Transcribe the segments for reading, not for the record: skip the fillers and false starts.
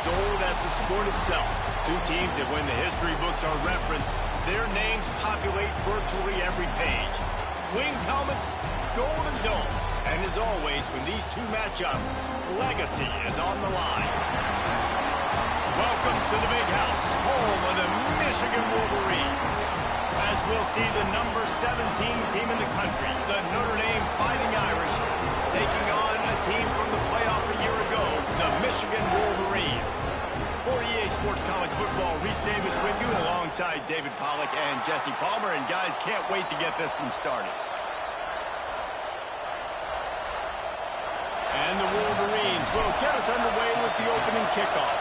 as old as the sport itself. Two teams that when the history books are referenced, their names populate virtually every page. Winged helmets, golden domes, and as always, when these two match up, legacy is on the line. Welcome to the Big House, home of the Michigan Wolverines. As we'll see the number 17 team in the country, the Notre Dame Fighting Irish, taking on a team from the playoff a year ago, the Michigan Wolverines. For EA Sports College Football, Reese Davis with you alongside David Pollack and Jesse Palmer. And guys, can't wait to get this one started. And the Wolverines will get us underway with the opening kickoff.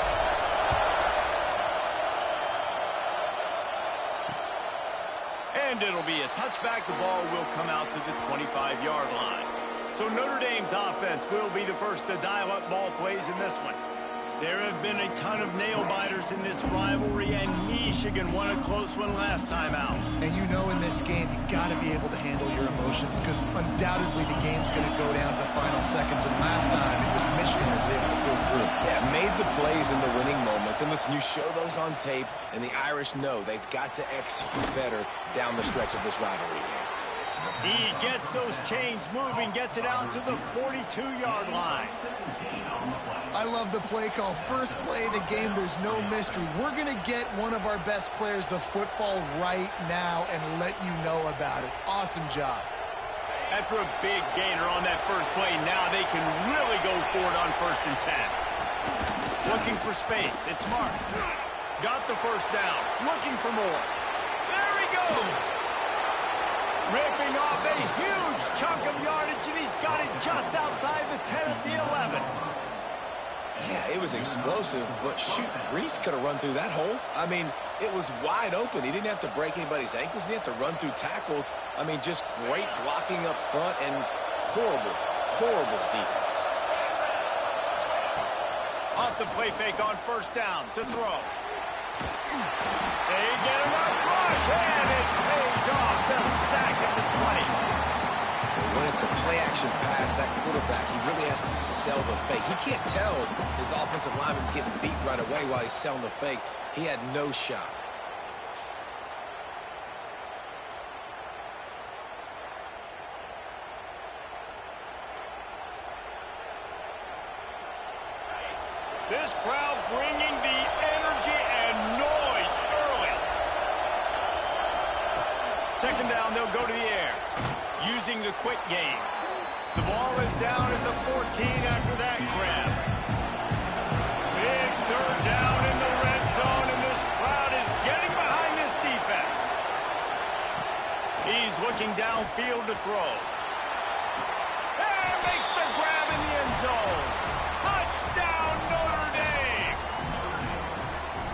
And it'll be a touchback. The ball will come out to the 25-yard line. So Notre Dame's offense will be the first to dial up ball plays in this one. There have been a ton of nail-biters in this rivalry, and Michigan won a close one last time out. And you know in this game, you got to be able to handle your emotions, because undoubtedly the game's going to go down to the final seconds. And last time, it was Michigan that was able to pull through. Yeah, made the plays in the winning moments. And listen, you show those on tape, and the Irish know they've got to execute better down the stretch of this rivalry game. He gets those chains moving, gets it out to the 42-yard line. I love the play call. First play of the game, there's no mystery. We're going to get one of our best players the football right now and let you know about it. Awesome job. After a big gainer on that first play, now they can really go for it on 1st and 10. Looking for space. It's marked. Got the first down. Looking for more. There he goes. Ripping off a huge chunk of yardage, and he's got it just outside the 10 at the 11. Yeah, it was explosive, but shoot, Reese could have run through that hole. I mean, it was wide open. He didn't have to break anybody's ankles. He didn't have to run through tackles. I mean, just great blocking up front and horrible, horrible defense. Off the play fake on 1st down to throw. They get enough rush, and it pays off. The sack at the 20. When it's a play-action pass, that quarterback, he really has to sell the fake. He can't tell his offensive lineman's getting beat right away while he's selling the fake. He had no shot. This crowd bringing the energy and noise early. 2nd down, they'll go to the air. Using the quick game. The ball is down at the 14 after that grab. Big 3rd down in the red zone, and this crowd is getting behind this defense. He's looking downfield to throw. And makes the grab in the end zone. Touchdown, Notre Dame!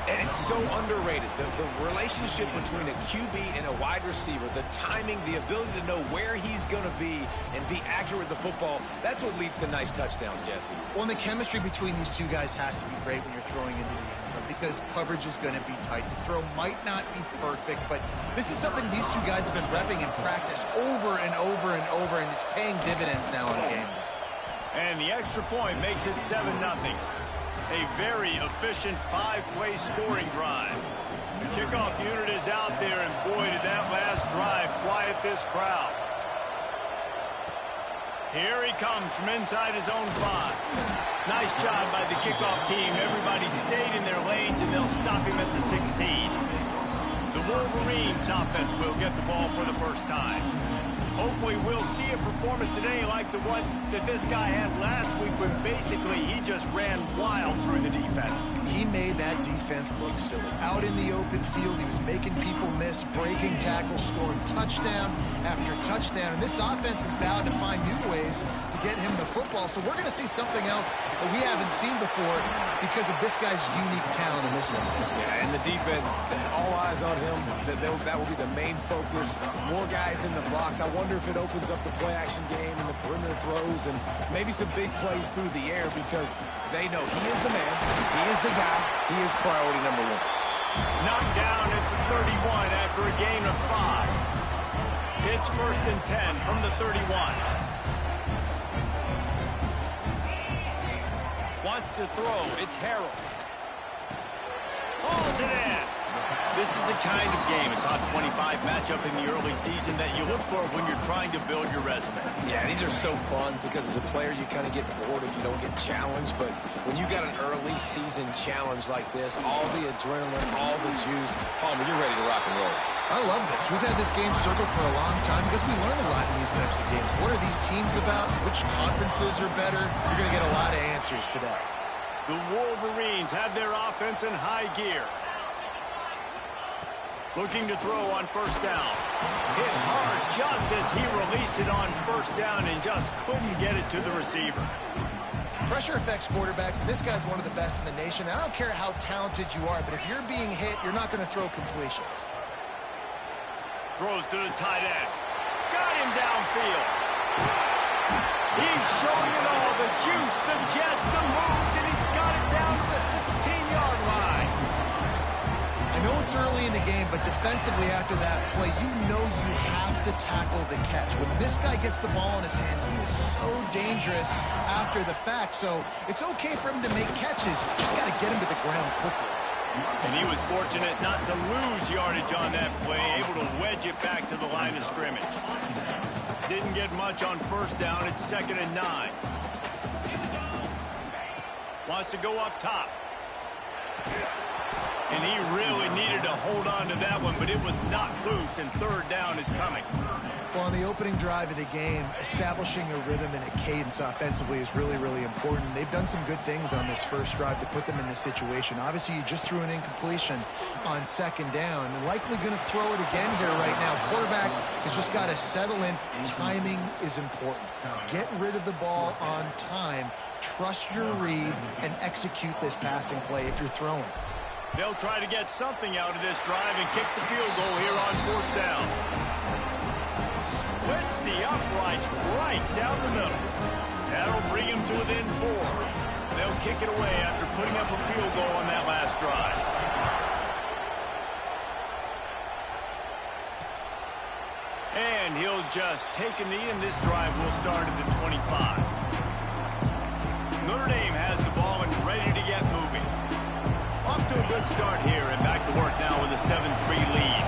And it's so underrated. The relationship between a QB and a wide receiver, the timing, the ability to know where he's going to be and be accurate with the football, that's what leads to nice touchdowns, Jesse. Well, and the chemistry between these two guys has to be great when you're throwing into the end zone, because coverage is going to be tight. The throw might not be perfect, but this is something these two guys have been repping in practice over and over and over, and it's paying dividends now in game. And the extra point makes it 7-0. A very efficient 5-play scoring drive. The kickoff unit is out there, and boy, did that last drive quiet this crowd. Here he comes from inside his own 5. Nice job by the kickoff team. Everybody stayed in their lanes, and they'll stop him at the 16. The Wolverines offense will get the ball for the first time. Hopefully we'll see a performance today like the one that this guy had last week, when basically he just ran wild through the defense. He made that defense look silly. Out in the open field, he was making people miss, breaking tackles, scoring touchdown after touchdown. And this offense is vowed to find new ways to get him the football. So we're going to see something else that we haven't seen before because of this guy's unique talent in this one. Yeah, and the defense, all eyes on him. That will be the main focus. More guys in the box. I wonder if it opens up the play-action game and the perimeter throws and maybe some big plays through the air, because they know he is the man, he is the guy, he is priority number 1. Knocked down at the 31 after a gain of 5. It's 1st and 10 from the 31. Wants to throw. It's Harrell. hauls it in. This is the kind of game, a top 25 matchup in the early season that you look for when you're trying to build your resume. Yeah, these are so fun because as a player, you kind of get bored if you don't get challenged. But when you got an early season challenge like this, all the adrenaline, all the juice, Palmer, you're ready to rock and roll. I love this. We've had this game circled for a long time because we learn a lot in these types of games. What are these teams about? Which conferences are better? You're going to get a lot of answers today. The Wolverines have their offense in high gear. Looking to throw on first down. Hit hard just as he released it on first down and just couldn't get it to the receiver. Pressure affects quarterbacks, and this guy's one of the best in the nation. I don't care how talented you are, but if you're being hit, you're not going to throw completions. Throws to the tight end. Got him downfield. He's showing it all. The juice, the jets, the moves, and he's got it down to the 16-yard line. I know it's early in the game, but defensively after that play, you know you have to tackle the catch. When this guy gets the ball in his hands, he is so dangerous after the fact. So it's okay for him to make catches. You just got to get him to the ground quickly. And he was fortunate not to lose yardage on that play, able to wedge it back to the line of scrimmage. Didn't get much on first down. It's 2nd and 9. Wants to go up top. And he really needed to hold on to that one, but it was not loose, and 3rd down is coming. Well, on the opening drive of the game, establishing a rhythm and a cadence offensively is really, really important. They've done some good things on this first drive to put them in this situation. Obviously, you just threw an incompletion on 2nd down, and likely going to throw it again here right now. Quarterback has just got to settle in. Timing is important. Get rid of the ball on time. Trust your read and execute this passing play if you're throwing. They'll try to get something out of this drive and kick the field goal here on 4th down. Splits the uprights right down the middle. That'll bring him to within 4. They'll kick it away after putting up a field goal on that last drive. And he'll just take a knee, and this drive will start at the 25. Notre Dame has the ball and ready to get moving. Off to a good start here and back to work now with a 7-3 lead.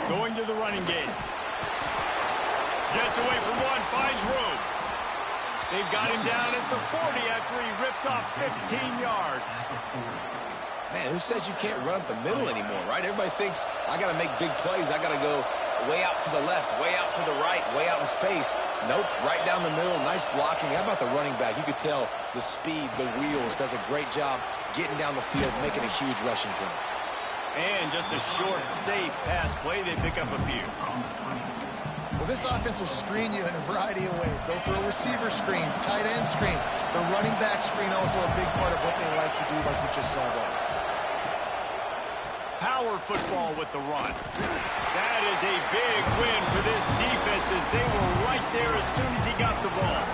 Going to the running game. Gets away from one, finds room. They've got him down at the 40 after he ripped off 15 yards. Man, who says you can't run up the middle anymore, right? Everybody thinks I got to make big plays. I got to go way out to the left, way out to the right, way out in space. Nope, right down the middle, nice blocking. How about the running back? You could tell the speed, the wheels, does a great job getting down the field, making a huge rushing play. And just a short, safe pass play. They pick up a few. Well, this offense will screen you in a variety of ways. They'll throw receiver screens, tight end screens. The running back screen also a big part of what they like to do, like we just saw there. Power football with the run. That is a big win for this defense as they were right there as soon as he got the ball.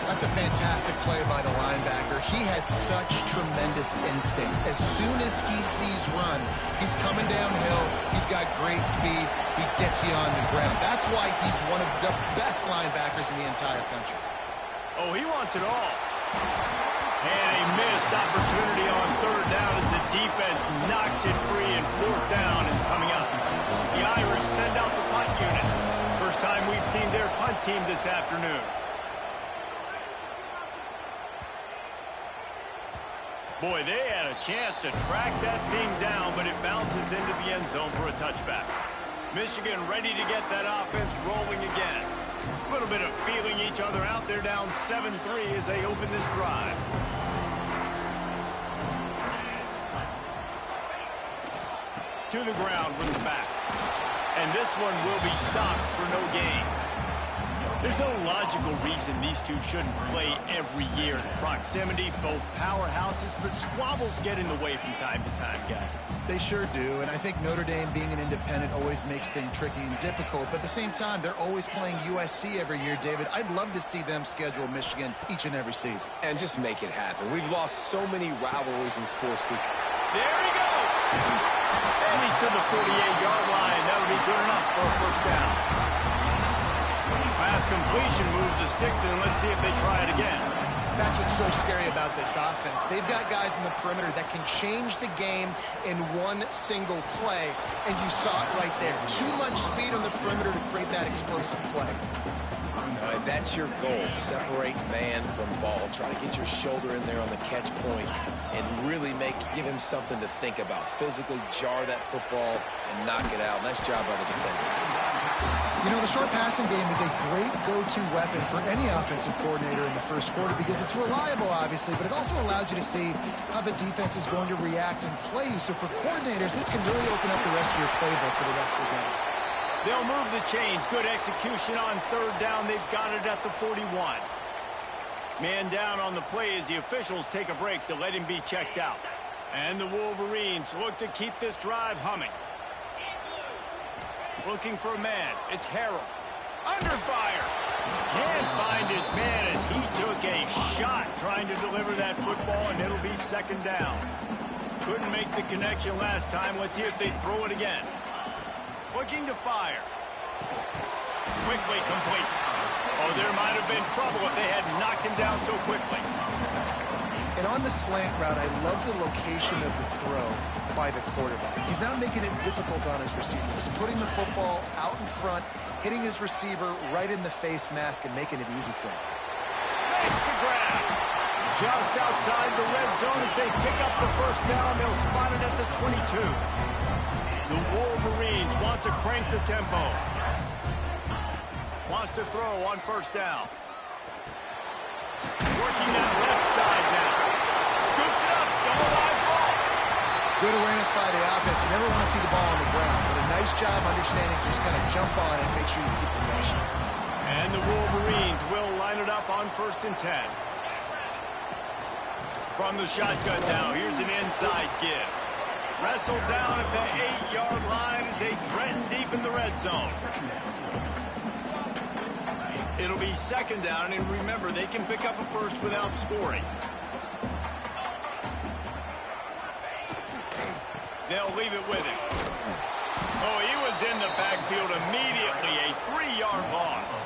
That's a fantastic play by the linebacker. He has such tremendous instincts. As soon as he sees run, he's coming downhill. He's got great speed. He gets you on the ground. That's why he's one of the best linebackers in the entire country. Oh, he wants it all. And a missed opportunity on 3rd down as the defense knocks it free, and 4th down is coming up. The Irish send out the punt unit. First time we've seen their punt team this afternoon. Boy, they had a chance to track that thing down, but it bounces into the end zone for a touchback. Michigan ready to get that offense rolling again. A little bit of feeling each other out. They're down 7-3 as they open this drive. To the ground with the back. And this one will be stopped for no gain. There's no logical reason these two shouldn't play every year in proximity, both powerhouses, but squabbles get in the way from time to time, guys. They sure do, and I think Notre Dame being an independent always makes things tricky and difficult, but at the same time, they're always playing USC every year, David. I'd love to see them schedule Michigan each and every season. And just make it happen. We've lost so many rivalries in sports. There he goes! And he's to the 48-yard line. That'll be good enough for a first down. Pass completion moves the sticks in. Let's see if they try it again. That's what's so scary about this offense. They've got guys in the perimeter that can change the game in one single play, and you saw it right there. Too much speed on the perimeter to create that explosive play. That's your goal. Separate man from ball. Try to get your shoulder in there on the catch point and really give him something to think about. Physically jar that football and knock it out. Nice job by the defender. You know, the short passing game is a great go-to weapon for any offensive coordinator in the first quarter because it's reliable, obviously, but it also allows you to see how the defense is going to react and play you. So for coordinators, this can really open up the rest of your playbook for the rest of the game. They'll move the chains. Good execution on third down. They've got it at the 41. Man down on the play as the officials take a break to let him be checked out. And the Wolverines look to keep this drive humming. Looking for a man. It's Harrell. Under fire. Can't find his man as he took a shot trying to deliver that football, and it'll be second down. Couldn't make the connection last time. Let's see if they throw it again. Looking to fire. Quickly complete. Oh, there might have been trouble if they had knocked him down so quickly. And on the slant route, I love the location of the throw by the quarterback. He's not making it difficult on his receiver. He's putting the football out in front, hitting his receiver right in the face mask and making it easy for him. Makes the grab. Just outside the red zone as they pick up the first down. They'll spot it at the 22. The Wolverines want to crank the tempo. Wants to throw on first down. Working that left side now. Scoops it up, still a live ball. Good awareness by the offense. You never want to see the ball on the ground, but a nice job understanding just kind of jump on it and make sure you keep possession. And the Wolverines will line it up on 1st and 10. From the shotgun now, here's an inside give. Wrestled down at the 8-yard line as they threaten deep in the red zone. It'll be second down, and remember, they can pick up a first without scoring. They'll leave it with him. Oh, he was in the backfield immediately, a 3-yard loss.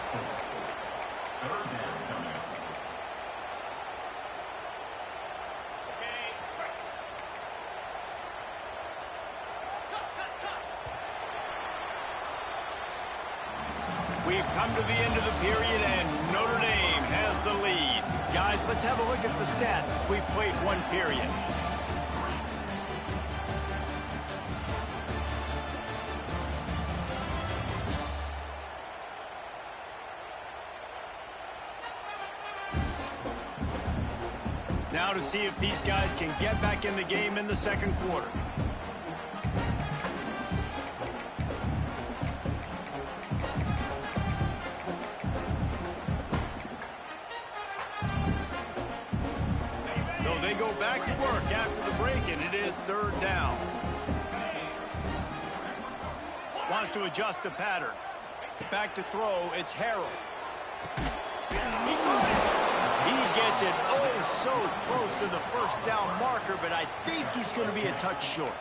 We've come to the end of the period, and Notre Dame has the lead. Guys, let's have a look at the stats as we've played one period. Now to see if these guys can get back in the game in the second quarter. They go back to work after the break, and it is third down. Wants to adjust the pattern. Back to throw, it's Harrell. He gets it oh so close to the first down marker, but I think he's going to be a touch short.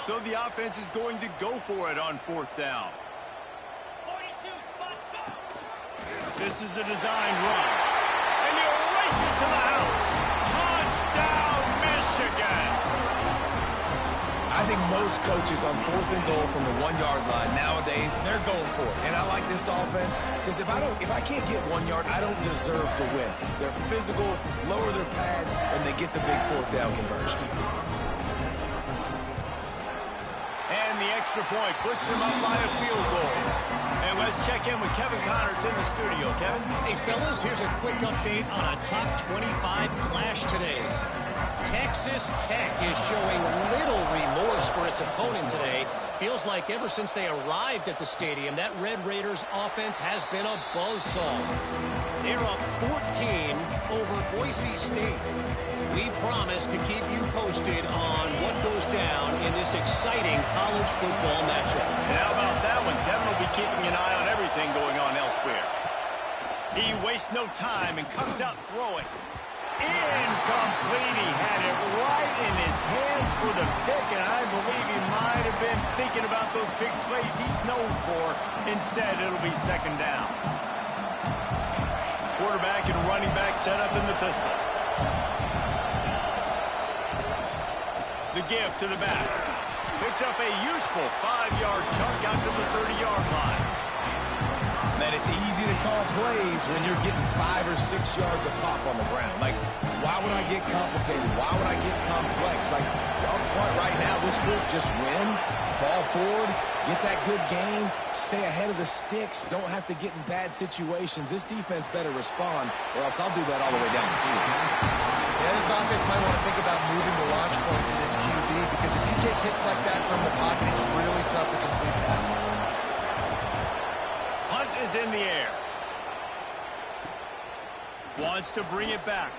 So the offense is going to go for it on 4th down. This is a design run. It to the house. Touchdown, Michigan. I think most coaches on 4th and goal from the 1-yard line nowadays, they're going for it. And I like this offense because if I can't get 1 yard, I don't deserve to win. They're physical, lower their pads, and they get the big 4th down conversion. And the extra point puts them up by a field goal. And let's check in with Kevin Connors in the studio. Kevin? Hey, fellas, here's a quick update on a top 25 clash today. Texas Tech is showing little remorse for its opponent today. Feels like ever since they arrived at the stadium, that Red Raiders offense has been a buzzsaw. They're up 14 over Boise State. We promise to keep you posted on what goes down in this exciting college football matchup. And how about that one? Kevin will be keeping an eye on everything going on elsewhere. He wastes no time and comes out throwing. Incomplete. He had it right in his hands for the pick, and I believe he might have been thinking about those big plays he's known for. Instead, it'll be second down. quarterback and running back set up in the pistol. The give to the back. Picks up a useful 5-yard chunk out to the 30-yard line. That it's easy to call plays when you're getting 5 or 6 yards a pop on the ground. Like, why would I get complicated? Why would I get complex? Like, up front right now, this group just win, fall forward, get that good game, stay ahead of the sticks, don't have to get in bad situations. This defense better respond, or else I'll do that all the way down the field. Yeah, this offense might want to think about moving the launch point for this QB, because if you take hits like that from the pocket, it's really tough to complete passes. Hunt is in the air. Wants to bring it back.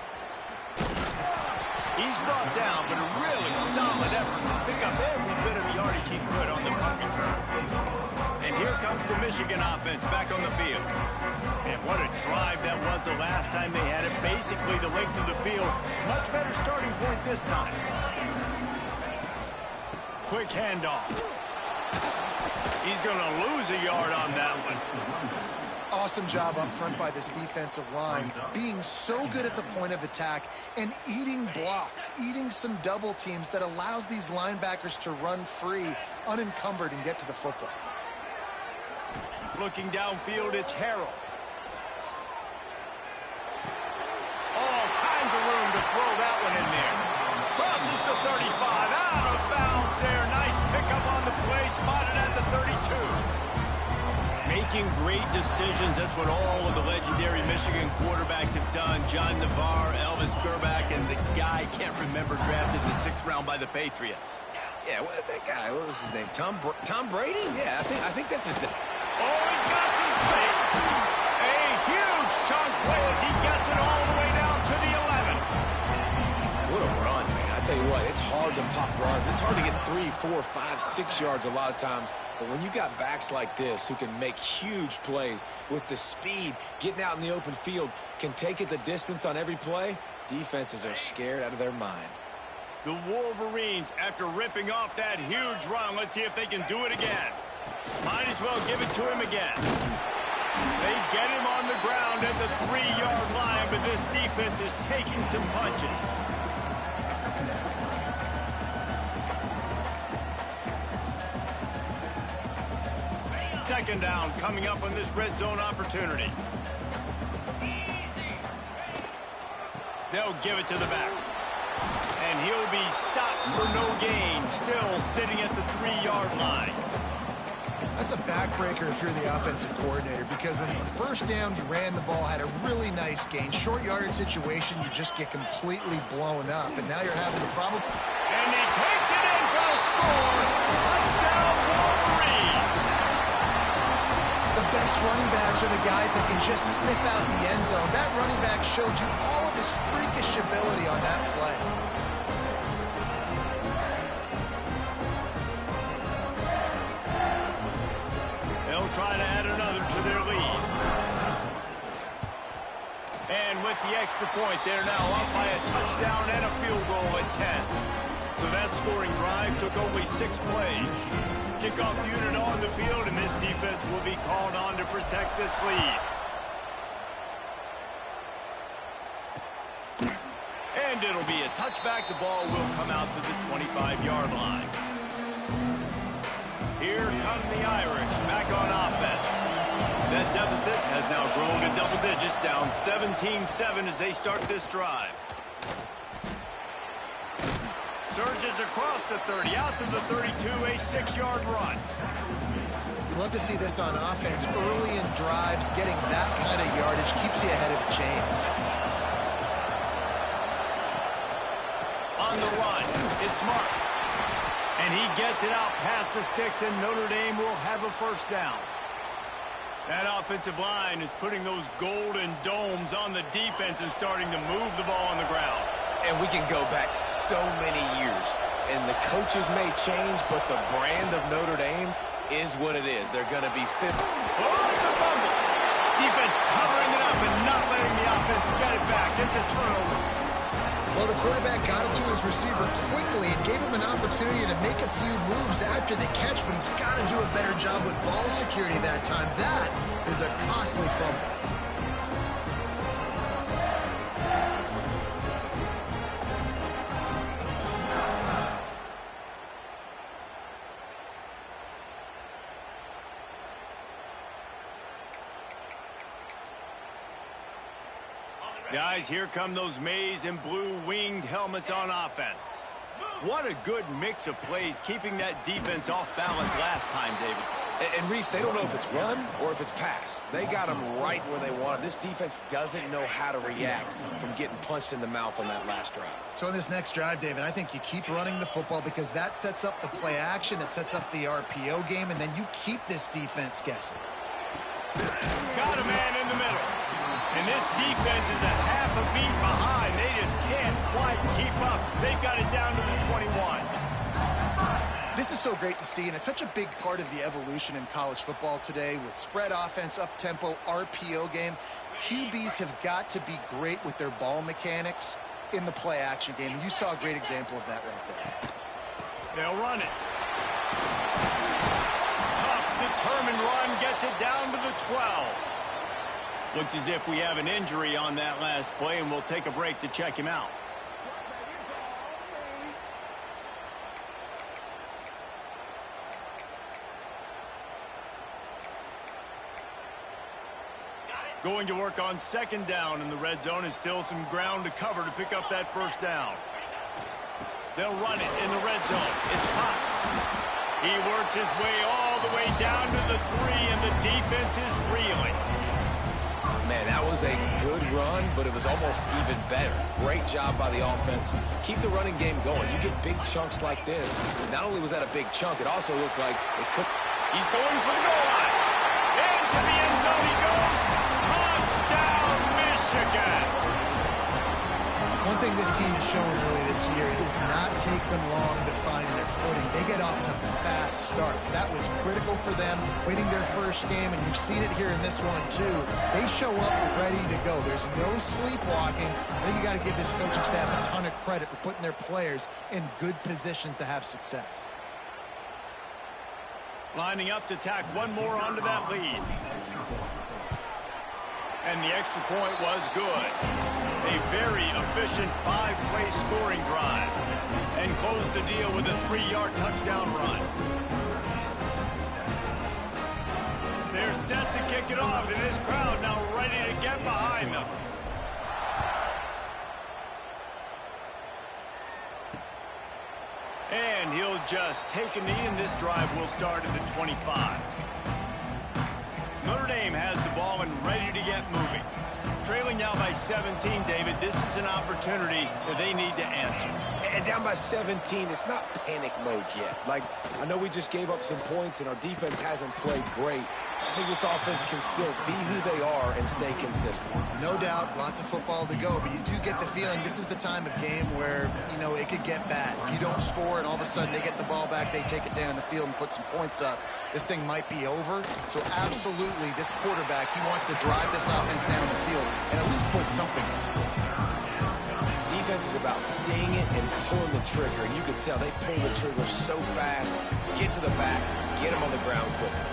He's brought down, but a really solid effort to pick up every bit of yardage he could on the punt return. And here comes the Michigan offense back on the field. And what a drive that was the last time they had it. Basically the length of the field. Much better starting point this time. Quick handoff. He's going to lose a yard on that one. Awesome job up front by this defensive line, being so good at the point of attack and eating blocks, eating some double teams that allows these linebackers to run free, unencumbered, and get to the football. Looking downfield, it's Harrell. All kinds of room to throw that one in there. Crosses the 35, out of bounds there. Nice pickup on the play, spotted at the 32. Making great decisions, that's what all of the legendary Michigan quarterbacks have done. John Navarre, Elvis Gerbach, and the guy, can't remember, drafted in the 6th round by the Patriots. Yeah, that guy, what was his name? Tom Brady? Yeah, I think that's his name. Oh, he's got some space. A huge chunk play as he gets it all the way down to the 11. What a run, man. I tell you what, it's hard to pop runs. It's hard to get 3, 4, 5, 6 yards a lot of times. But when you got backs like this who can make huge plays with the speed, getting out in the open field, can take it the distance on every play, defenses are scared out of their mind. The Wolverines, after ripping off that huge run, let's see if they can do it again. Might as well give it to him again. They get him on the ground at the 3-yard line, but this defense is taking some punches. Second down coming up on this red zone opportunity. They'll give it to the back. And he'll be stopped for no gain, still sitting at the 3-yard line. That's a backbreaker if you're the offensive coordinator, because on the first down, you ran the ball, had a really nice gain. Short yardage situation, you just get completely blown up, and now you're having the problem. And he takes it in for the score. Touchdown, Wolverines. The best running backs are the guys that can just sniff out the end zone. That running back showed you all of his freakish ability on that play. They'll try to add another to their lead. And with the extra point, they're now up by a touchdown and a field goal at 10. So that scoring drive took only 6 plays. Kickoff unit on the field, and this defense will be called on to protect this lead. And it'll be a touchback. The ball will come out to the 25-yard line. Here come the Irish back on offense. That deficit has now grown to double digits, down 17-7 as they start this drive. Surges across the 30, out to the 32, a 6-yard run. You love to see this on offense. Early in drives, getting that kind of yardage keeps you ahead of the chains. On the run, it's Marks. And he gets it out past the sticks, and Notre Dame will have a first down. That offensive line is putting those golden domes on the defense and starting to move the ball on the ground. And we can go back so many years, and the coaches may change, but the brand of Notre Dame is what it is. They're going to be fit. Oh, it's a fumble. Defense covering it up and not letting the offense get it back. It's a turnover. Well, the quarterback got it to his receiver quickly and gave him an opportunity to make a few moves after the catch, but he's got to do a better job with ball security that time. That is a costly fumble. Guys, here come those maize and blue winged helmets on offense. What a good mix of plays, keeping that defense off balance last time, David. And Reese, they don't know if it's run or if it's pass. They got them right where they want them. This defense doesn't know how to react from getting punched in the mouth on that last drive. So in this next drive, David, I think you keep running the football because that sets up the play action, it sets up the RPO game, and then you keep this defense guessing. Got a man in the middle. And this defense is a half a beat behind. They just can't quite keep up. They've got it down to the 21. This is so great to see, and it's such a big part of the evolution in college football today with spread offense, up-tempo, RPO game. QBs have got to be great with their ball mechanics in the play-action game, and you saw a great example of that right there. They'll run it. Tough, determined run gets it down to the 12. Looks as if we have an injury on that last play, and we'll take a break to check him out. Going to work on second down in the red zone, and still some ground to cover to pick up that first down. They'll run it in the red zone. It's Potts. He works his way all the way down to the 3, and the defense is reeling. Man, that was a good run, but it was almost even better. Great job by the offense. Keep the running game going. You get big chunks like this. Not only was that a big chunk, it also looked like it could. He's going for the goal line. Into the end zone he goes. Touchdown, Michigan. One thing this team has shown really this year, it does not take them long to find their footing. They get off to fast starts. That was critical for them, winning their first game, and you've seen it here in this one too. They show up ready to go. There's no sleepwalking. I think you got to give this coaching staff a ton of credit for putting their players in good positions to have success. Lining up to tack one more onto that lead. And the extra point was good. A very efficient 5-play scoring drive. And close the deal with a 3-yard touchdown run. They're set to kick it off, and this crowd now ready to get behind them. And he'll just take a knee, and this drive will start at the 25. Notre Dame has the ball and ready to get moving. Trailing now by 17, David. This is an opportunity that they need to answer. And down by 17, it's not panic mode yet. Like, I know we just gave up some points and our defense hasn't played great. I think this offense can still be who they are and stay consistent. No doubt, lots of football to go, but you do get the feeling this is the time of game where, you know, it could get bad. If you don't score and all of a sudden they get the ball back, they take it down the field and put some points up, this thing might be over. So absolutely, this quarterback, he wants to drive this offense down the field and at least put something on. Defense is about seeing it and pulling the trigger, and you can tell they pull the trigger so fast, get to the back, get him on the ground quickly.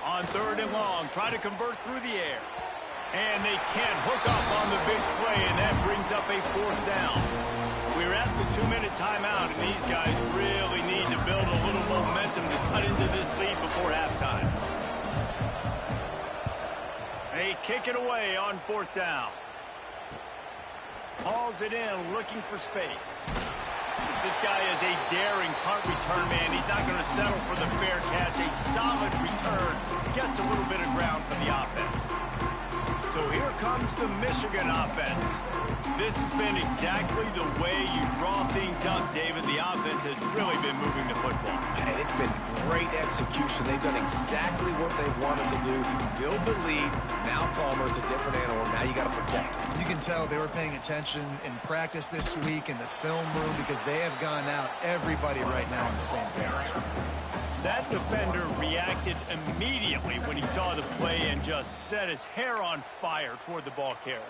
On third and long, try to convert through the air. And they can't hook up on the big play, and that brings up a fourth down. We're at the 2-minute timeout, and these guys really need to build a little momentum to cut into this lead before halftime. They kick it away on fourth down. Hauls it in, looking for space. This guy is a daring punt return man. He's not going to settle for the fair catch. A solid return. Gets a little bit of ground for the offense. So here comes the Michigan offense. This has been exactly the way you draw things up, David. The offense has really been moving the football. And it's been great execution. They've done exactly what they've wanted to do. Build the lead. Now Palmer's a different animal. Now you got to protect him. You can tell they were paying attention in practice this week in the film room because they have gone out, everybody right now on the same page. That defender reacted immediately when he saw the play and just set his hair on fire toward the ball carrier.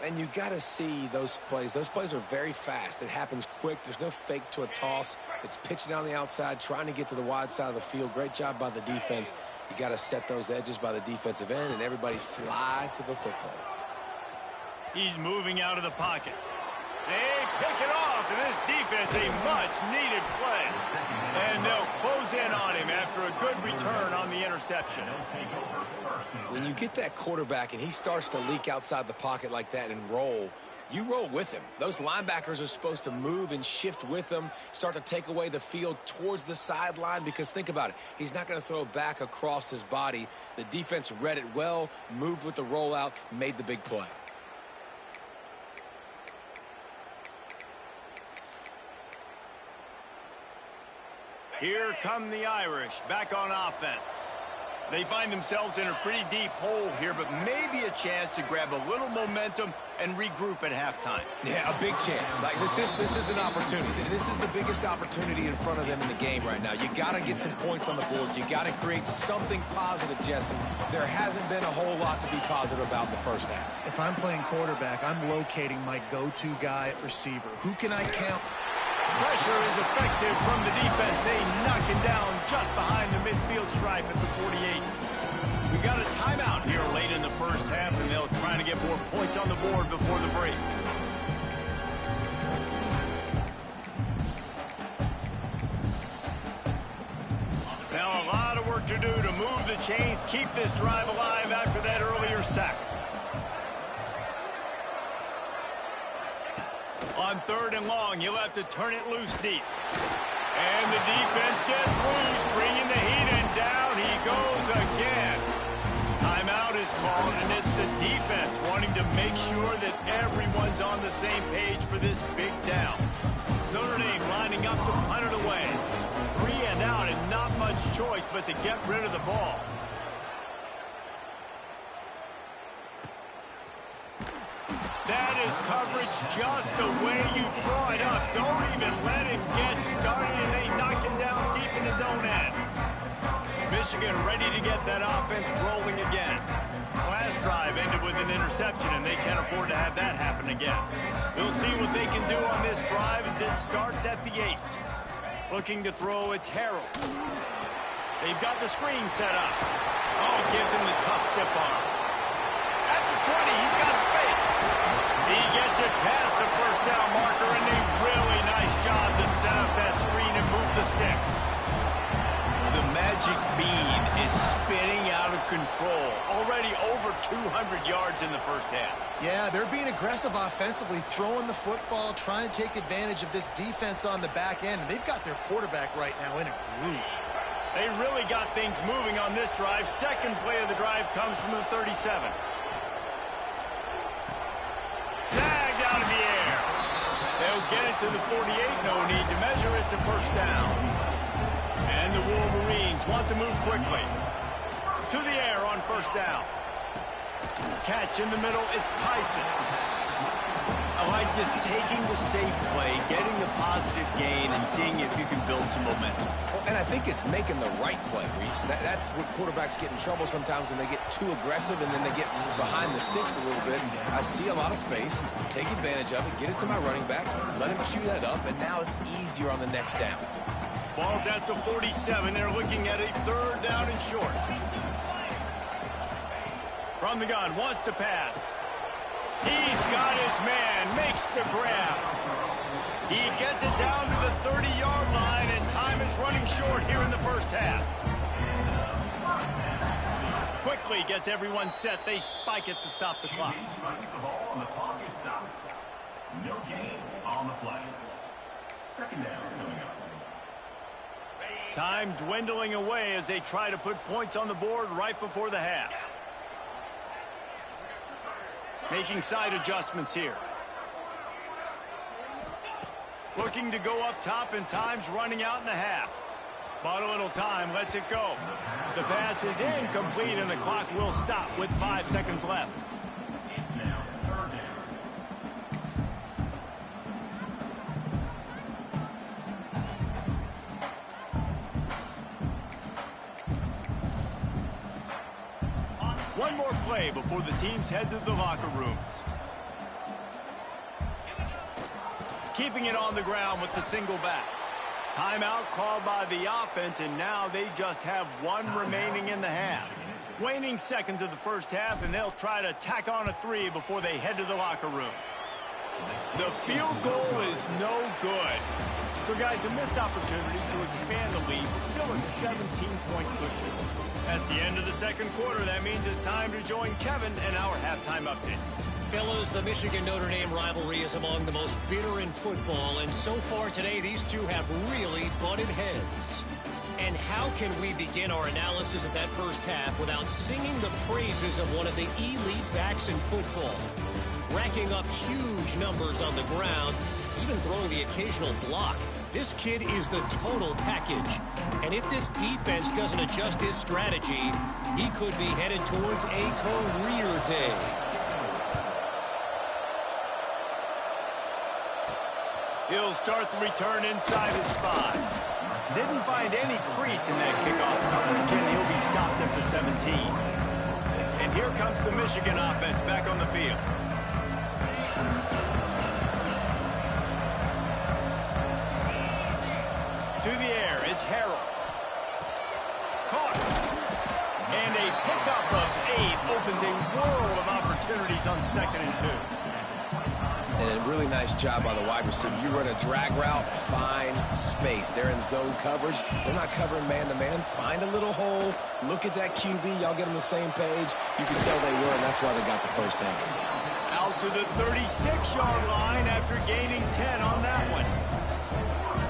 And you got to see those plays. Those plays are very fast. It happens quick. There's no fake to a toss. It's pitching down the outside, trying to get to the wide side of the field. Great job by the defense. You got to set those edges by the defensive end, and everybody fly to the football. He's moving out of the pocket. They pick it off, and this defense, a much-needed play. And they'll close in on him after a good return on the interception. When you get that quarterback and he starts to leak outside the pocket like that and roll, you roll with him. Those linebackers are supposed to move and shift with him, start to take away the field towards the sideline, because think about it. He's not going to throw back across his body. The defense read it well, moved with the rollout, made the big play. Here come the Irish back on offense. They find themselves in a pretty deep hole here, but maybe a chance to grab a little momentum and regroup at halftime. Yeah, a big chance. Like this is an opportunity. This is the biggest opportunity in front of them in the game right now. You got to get some points on the board. You got to create something positive, Jesse. There hasn't been a whole lot to be positive about in the first half. If I'm playing quarterback, I'm locating my go-to guy at receiver. Who can I count? Pressure is effective from the defense. They knock him down just behind the midfield stripe at the 48. We got a timeout here late in the first half, and they'll try to get more points on the board before the break. Now a lot of work to do to move the chains, keep this drive alive after that earlier sack. On 3rd and long, you'll have to turn it loose deep. And the defense gets loose, bringing the heat, and down he goes again. Timeout is called, and it's the defense wanting to make sure that everyone's on the same page for this big down. Notre Dame lining up to punt it away. 3 and out, and not much choice but to get rid of the ball. That is coverage just the way you draw it up. Don't even let him get started, and they knock him down deep in his own end. Michigan ready to get that offense rolling again. Last drive ended with an interception, and they can't afford to have that happen again. We'll see what they can do on this drive as it starts at the 8. Looking to throw, it's Harold. They've got the screen set up. Oh, gives him the tough stiff arm. At the 20, he's got space. He gets it past the first down marker, and a really nice job to set up that screen and move the sticks. The magic bean is spinning out of control. Already over 200 yards in the first half. Yeah, they're being aggressive offensively, throwing the football, trying to take advantage of this defense on the back end. And they've got their quarterback right now in a groove. They really got things moving on this drive. Second play of the drive comes from the 37. Snagged out of the air. They'll get it to the 48. No need to measure. It's a first down. And the Wolverines want to move quickly. To the air on first down. Catch in the middle. It's Tyson. I like this, taking the safe play, getting the positive gain, and seeing if you can build some momentum. And I think it's making the right play, Reese. That's what quarterbacks get in trouble sometimes when they get too aggressive and then they get behind the sticks a little bit. I see a lot of space, take advantage of it, get it to my running back, let him chew that up, and now it's easier on the next down. Ball's at the 47. They're looking at a 3rd down and short. From the gun, wants to pass. He's got his man, makes the grab. He gets it down to the 30-yard line, and time is running short here in the first half. Quickly gets everyone set. They spike it to stop the clock. No gain on the play. 2nd down coming up. Time dwindling away as they try to put points on the board right before the half. Making side adjustments here. Looking to go up top, and time's running out in the half. Bought a little time, lets it go. The pass is incomplete, and the clock will stop with 5 seconds left. It's now 3rd down. One more play before the teams head to the locker rooms. Keeping it on the ground with the single back. Timeout called by the offense, and now they just have 1 remaining in the half. Waning seconds of the first half, and they'll try to tack on a 3 before they head to the locker room. The field goal is no good. So, guys, a missed opportunity to expand the lead, but still a 17-point cushion. That's the end of the second quarter. That means it's time to join Kevin and our halftime update. Fellas, the Michigan-Notre Dame rivalry is among the most bitter in football, and so far today, these two have really butted heads. And how can we begin our analysis of that first half without singing the praises of one of the elite backs in football? Racking up huge numbers on the ground, even throwing the occasional block. This kid is the total package. And if this defense doesn't adjust his strategy, he could be headed towards a career day. He'll start the return inside his 5. Didn't find any crease in that kickoff coverage, and he'll be stopped at the 17. And here comes the Michigan offense back on the field. To the air, it's Harrell. Caught. And a pickup of 8 opens a world of opportunities on 2nd and 2. And a really nice job by the wide receiver. You run a drag route, find space. They're in zone coverage. They're not covering man-to-man. Find a little hole. Look at that QB. Y'all get on the same page. You can tell they were, and that's why they got the first down. Out to the 36-yard line after gaining 10 on that one.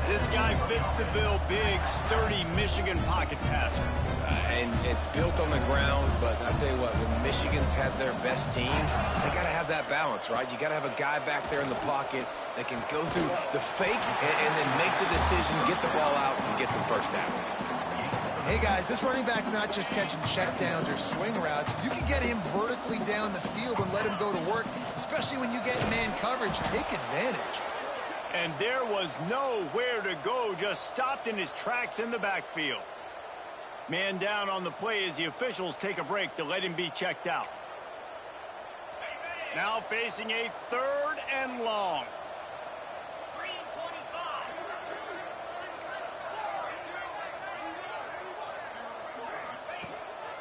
This guy fits the bill. Big, sturdy Michigan pocket passer. And it's built on the ground, but I'll tell you what, when Michigan's had their best teams, they got to have that balance, right? You got to have a guy back there in the pocket that can go through the fake and then make the decision, get the ball out, and get some first downs. Hey, guys, this running back's not just catching checkdowns or swing routes. You can get him vertically down the field and let him go to work, especially when you get man coverage. Take advantage. And there was nowhere to go, just stopped in his tracks in the backfield. Man down on the play as the officials take a break to let him be checked out. Now facing a 3rd and long.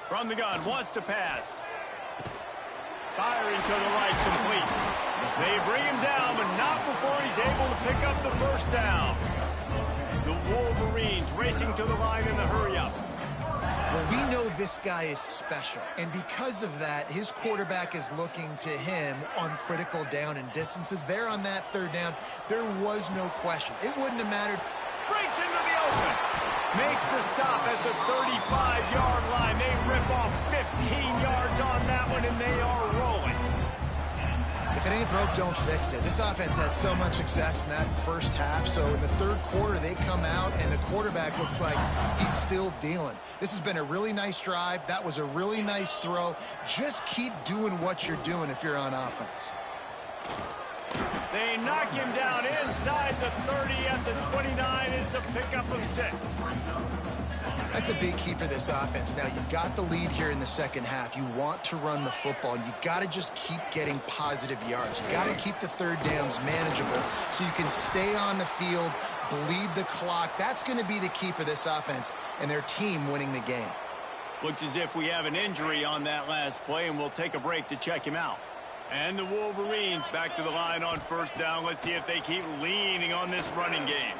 From the gun, wants to pass. Firing to the right, complete. They bring him down, but not before he's able to pick up the first down. The Wolverines racing to the line in the hurry-up. Well, we know this guy is special, and because of that, his quarterback is looking to him on critical down and distances. There on that 3rd down, there was no question. It wouldn't have mattered. Breaks into the open. Makes the stop at the 35-yard line. They rip off 15 yards on that one, and they are rolling. If it ain't broke, don't fix it. This offense had so much success in that first half, so in the 3rd quarter, they come out, and the quarterback looks like he's still dealing. This has been a really nice drive. That was a really nice throw. Just keep doing what you're doing if you're on offense. They knock him down inside the 30 at the 29. It's a pickup of 6. That's a big key for this offense. Now, you've got the lead here in the second half. You want to run the football. You got to just keep getting positive yards. You got to keep the 3rd downs manageable so you can stay on the field, bleed the clock. That's going to be the key for this offense and their team winning the game. Looks as if we have an injury on that last play, and we'll take a break to check him out. And the Wolverines back to the line on 1st down. Let's see if they keep leaning on this running game.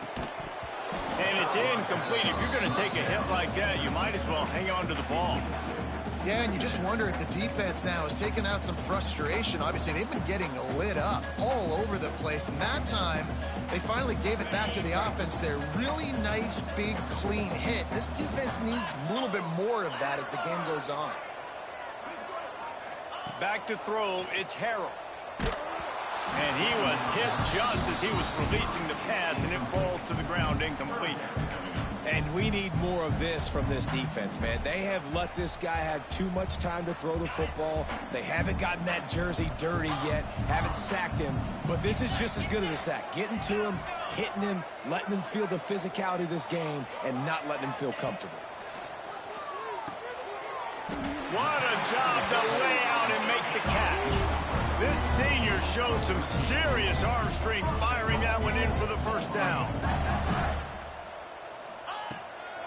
And it's incomplete. If you're going to take a hit like that, you might as well hang on to the ball. Yeah, and you just wonder if the defense now is taking out some frustration. Obviously, they've been getting lit up all over the place. And that time, they finally gave it back to the offense there. Really nice, big, clean hit. This defense needs a little bit more of that as the game goes on. Back to throw, it's Harrell. And he was hit just as he was releasing the pass, and it falls to the ground incomplete. And we need more of this from this defense, man. They have let this guy have too much time to throw the football. They haven't gotten that jersey dirty yet, haven't sacked him. But this is just as good as a sack. Getting to him, hitting him, letting him feel the physicality of this game, and not letting him feel comfortable. What a job to lay out and make the catch. This senior showed some serious arm strength firing that one in for the first down.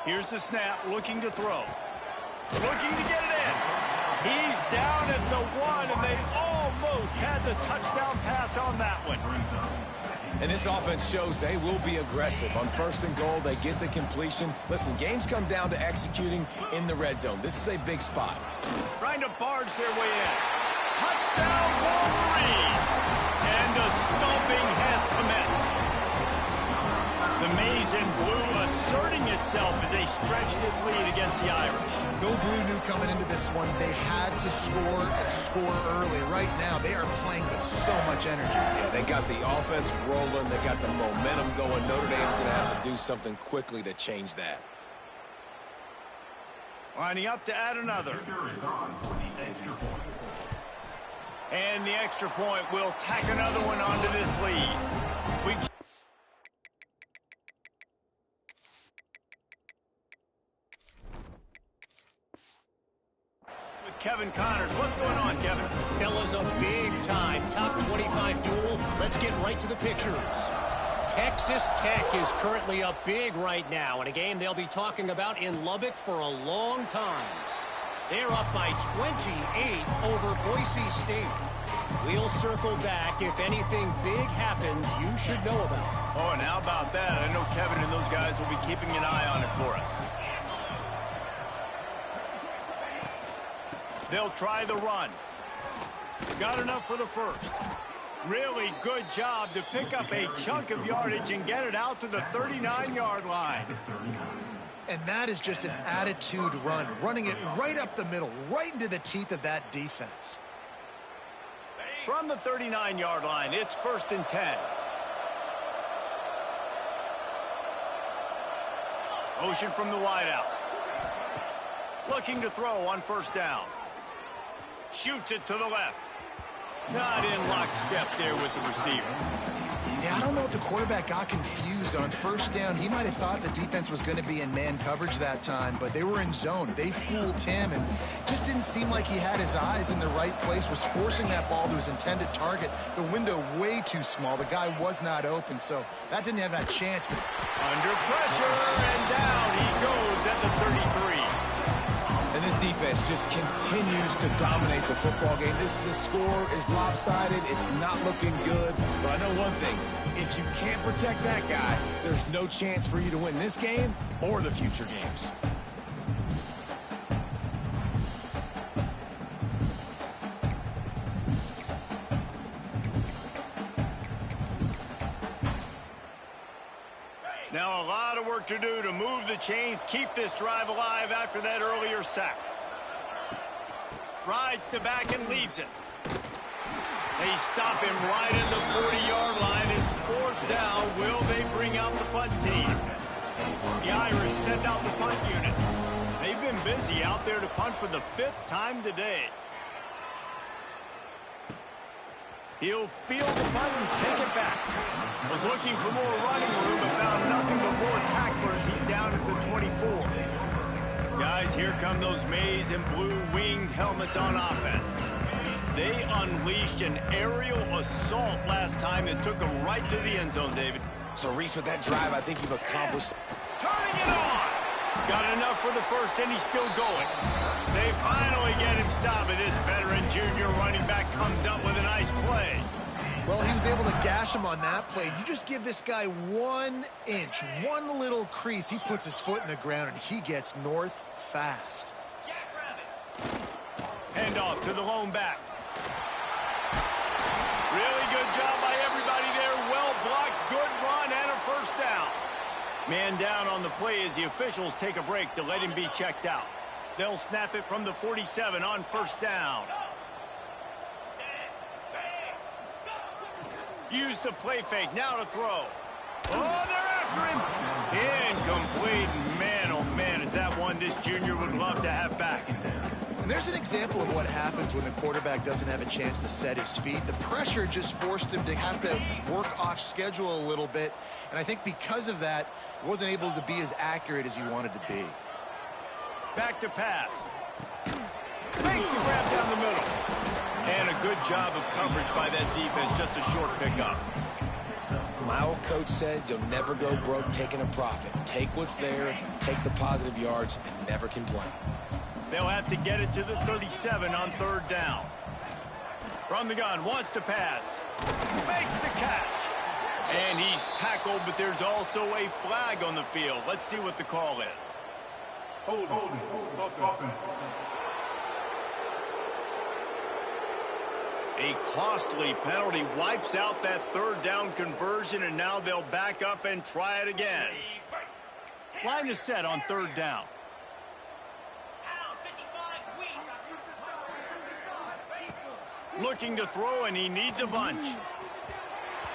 Here's the snap, looking to throw. Looking to get it in. He's down at the 1, and they almost had the touchdown pass on that one. And this offense shows they will be aggressive. On 1st and goal, they get the completion. Listen, games come down to executing in the red zone. This is a big spot. Trying to barge their way in. Touchdown, Wolverines! And the stomping has commenced. The maize and blue asserting itself as they stretch this lead against the Irish. Go Blue knew coming into this one they had to score and score early. Right now, they are playing with so much energy. Yeah, they got the offense rolling. They got the momentum going. Notre Dame's going to have to do something quickly to change that. Lining up to add another. And the extra point will tack another one onto this lead. Kevin Connors. What's going on, Kevin? Fellas, a big-time top 25 duel. Let's get right to the pictures. Texas Tech is currently up big right now in a game they'll be talking about in Lubbock for a long time. They're up by 28 over Boise State. We'll circle back if anything big happens you should know about. Oh, and how about that? I know Kevin and those guys will be keeping an eye on it for us. They'll try the run. Got enough for the first. Really good job to pick up a chunk of yardage and get it out to the 39-yard line. And that is just an attitude run, running it right up the middle, right into the teeth of that defense. From the 39-yard line, it's 1st and 10. Motion from the wideout. Looking to throw on 1st down. Shoots it to the left. Not in lockstep there with the receiver. Yeah, I don't know if the quarterback got confused on 1st down. He might have thought the defense was going to be in man coverage that time, but they were in zone. They fooled him and just didn't seem like he had his eyes in the right place, was forcing that ball to his intended target. The window way too small. The guy was not open, so that didn't have that chance to... Under pressure, and down he goes at the 33. And this defense just continues to dominate the football game. This score is lopsided. It's not looking good. But I know one thing. If you can't protect that guy, there's no chance for you to win this game or the future games. Now a lot of work to do to move the chains, keep this drive alive after that earlier sack. Rides to back and leaves it. They stop him right at the 40-yard line. It's 4th down. Will they bring out the punt team? The Irish send out the punt unit. They've been busy out there to punt for the 5th time today. He'll field the punt and take it back. Was looking for more running room but found nothing but more tacklers. He's down at the 24. Guys, here come those maize and blue winged helmets on offense. They unleashed an aerial assault last time that took them right to the end zone, David. So, Reese, with that drive, I think you've accomplished... Turning it on! Got enough for the first, and he's still going. They finally get him stopped, and this veteran junior running back comes up with a nice play. Well, he was able to gash him on that play. You just give this guy 1 inch, one little crease. He puts his foot in the ground, and he gets north fast. Handoff to the lone back. Really good job by everybody there. Well blocked, good run, and a 1st down. Man down on the play as the officials take a break to let him be checked out. They'll snap it from the 47 on 1st down. Use the play fake, now to throw. Oh, they're after him. Incomplete. Man, oh man, is that one this junior would love to have back. And there's an example of what happens when the quarterback doesn't have a chance to set his feet. The pressure just forced him to have to work off schedule a little bit. And I think because of that, he wasn't able to be as accurate as he wanted to be. Back to pass. Makes the grab down the middle. And a good job of coverage by that defense. Just a short pickup. My old coach said you'll never go broke taking a profit. Take what's there, take the positive yards, and never complain. They'll have to get it to the 37 on 3rd down. From the gun, wants to pass. Makes the catch. And he's tackled, but there's also a flag on the field. Let's see what the call is. Hold it. A costly penalty wipes out that third down conversion, and now they'll back up and try it again. Line is set on third down. Looking to throw, and he needs a bunch.